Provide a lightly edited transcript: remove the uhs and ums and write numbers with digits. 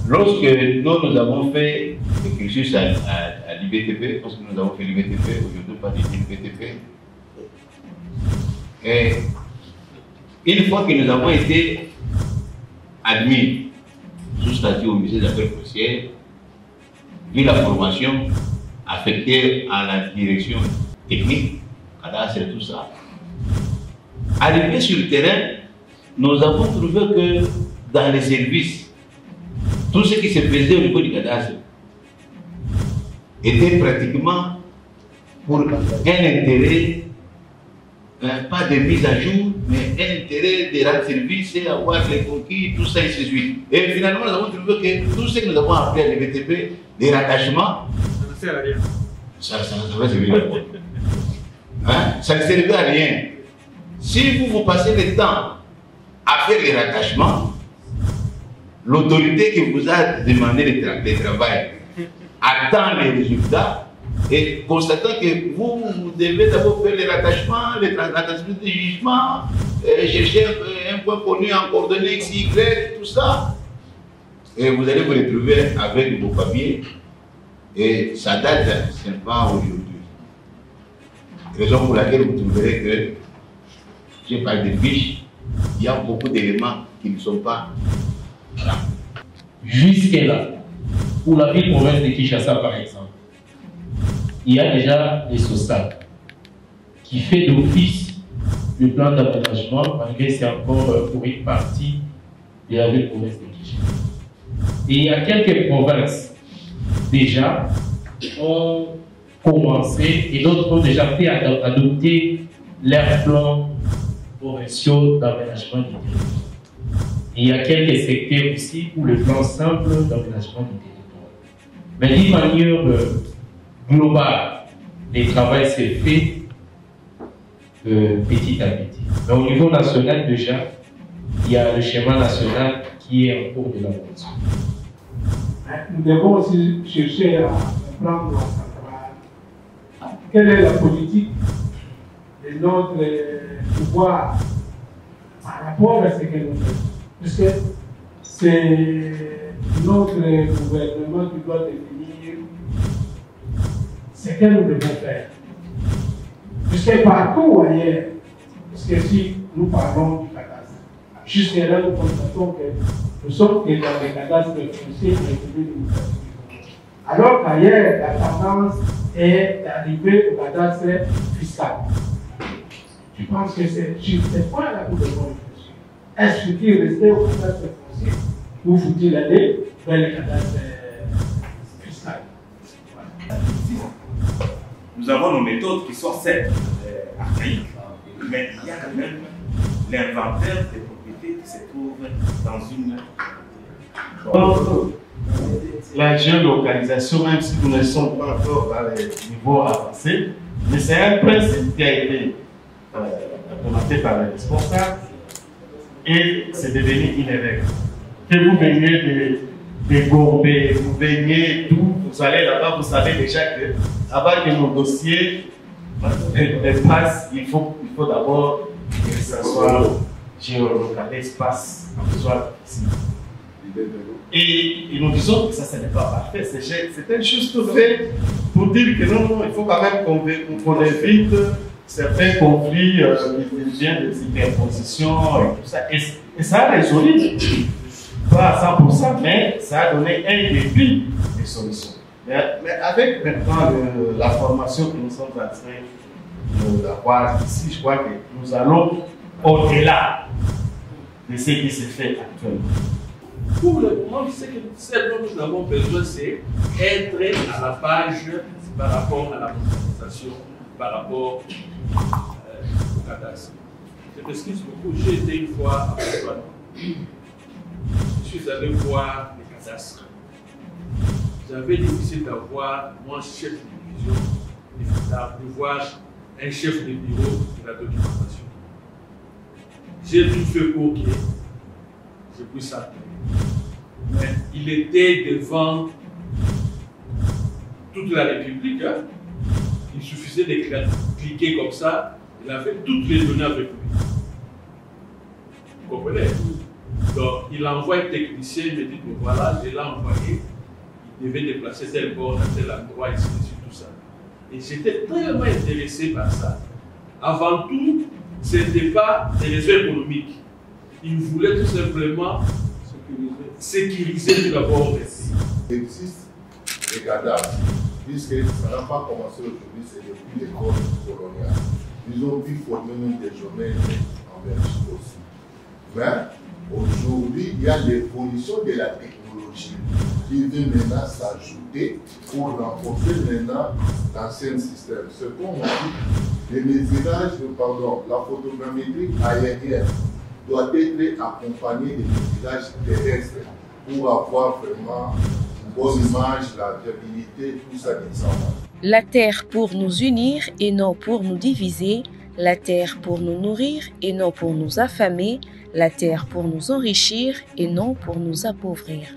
Lorsque nous avons fait le cursus à l'IBTP, lorsque nous avons fait l'IBTP, aujourd'hui pas l'IBTP, et une fois que nous avons été admis sous statut au musée des affaires foncières, vu la formation affectée à la direction technique, cadastre et tout ça, arrivé sur le terrain, nous avons trouvé que dans les services, tout ce qui se faisait au niveau du cadastre était pratiquement pour un intérêt, pas de mise à jour, mais un intérêt de rendre service et avoir les conquis, tout ça et ainsi de suite. Et finalement, nous avons trouvé que tout ce que nous avons appris à l'IBTP, les rattachements, ça ne sert à rien. Ça ne servait à rien. Hein? Ça ne servait à rien. Si vous passez le temps à faire les rattachements, l'autorité qui vous a demandé le travail attend les résultats et constatant que vous devez d'abord faire les rattachements, les rattachements de jugement, chercher un point connu en coordonnées X, Y, tout ça. Et vous allez vous retrouver avec vos papiers et ça date, ce n'est pas aujourd'hui. Raison pour laquelle vous trouverez que j'ai parlé de fiches, il y a beaucoup d'éléments qui ne sont pas là. Jusque-là, pour la ville-province de Kinshasa par exemple, il y a déjà les SOSAC qui fait d'office le plan d'aménagement, malgré c'est encore pour une partie de la ville-province de Kinshasa. Et il y a quelques provinces déjà ont commencé et d'autres ont déjà fait adopter leurs plans provinciaux d'aménagement du territoire. Et il y a quelques secteurs aussi où le plan simple d'aménagement du territoire. Mais d'une manière globale, le travail s'est fait petit à petit. Mais au niveau national déjà, il y a le schéma national qui est en cours de l'élaboration. Nous devons aussi chercher à prendre quelle est la politique de notre pouvoir par rapport à ce que nous faisons. Puisque c'est notre gouvernement qui doit définir ce que nous devons faire. Puisque partout ailleurs, parce que si nous parlons du cadastre, jusque-là nous constatons que nous sommes que dans les cadastres fonciers de alors qu'ailleurs, la tendance est d'arriver au cadastre fiscal. Je pense que c'est sur ce point-là que nous devons réfléchir. Est-ce qu'il rester au cadastre foncier ou faut-il aller vers le cadastre fiscal? Voilà. Nous avons nos méthodes qui sont certes archaïques, mais il y a quand même l'inventaire des propriétés qui se trouve dans une... La géolocalisation, même si nous ne sommes pas encore dans les niveaux avancés, mais c'est un principe qui a été implémenté par les responsables et c'est devenu une règle. Que vous veniez de Gombe, vous veniez d'où, vous allez là-bas, vous savez déjà que avant que nos dossiers passent, il faut d'abord que ça soit géolocalisé, l'espace soit ici. Et nous disons que ça, ce n'est pas parfait. C'est un juste fait pour dire que non, il faut quand même qu'on évite certains conflits qui viennent des interpositions et tout ça. Et ça a résolu, pas à 100%, mais ça a donné un début de solutions. Mais avec maintenant la formation que nous sommes en train d'avoir ici, je crois que nous allons au-delà de ce qui se fait actuellement. Pour le moment, ce dont nous avons besoin, c'est être à la page par rapport à la mondialisation, par rapport au cadastre. Je m'excuse beaucoup, j'ai été une fois à Botswana. Je suis allé voir les cadastres. J'avais difficile d'avoir mon chef de division, de voir un chef de bureau de la documentation. J'ai tout fait pour que je puisse appeler. Mais il était devant toute la République. Hein. Il suffisait de cliquer comme ça, il avait toutes les données avec lui. Vous comprenez? Donc, il envoie un technicien, il me dit que voilà, je l'ai envoyé, il devait déplacer tel bord à tel endroit, et tout ça. Et j'étais tellement intéressé par ça. Avant tout, ce n'était pas des raisons économiques. Il voulait tout simplement sécuriser tout d'abord le pays. Il existe des cadavres, puisque ça n'a pas commencé aujourd'hui, c'est depuis l'école coloniale. Ils ont pu former même des jeunes en Belgique aussi. Mais aujourd'hui, il y a l'évolution de la technologie qui vient maintenant s'ajouter pour renforcer maintenant l'ancien système. Ce qu'on dit, le mesurage, la photogrammétrie aérienne doit être accompagné de mesurage terrestre pour avoir vraiment une bonne image, la viabilité, tout ça ensemble. La terre pour nous unir et non pour nous diviser, la terre pour nous nourrir et non pour nous affamer, la terre pour nous enrichir et non pour nous appauvrir.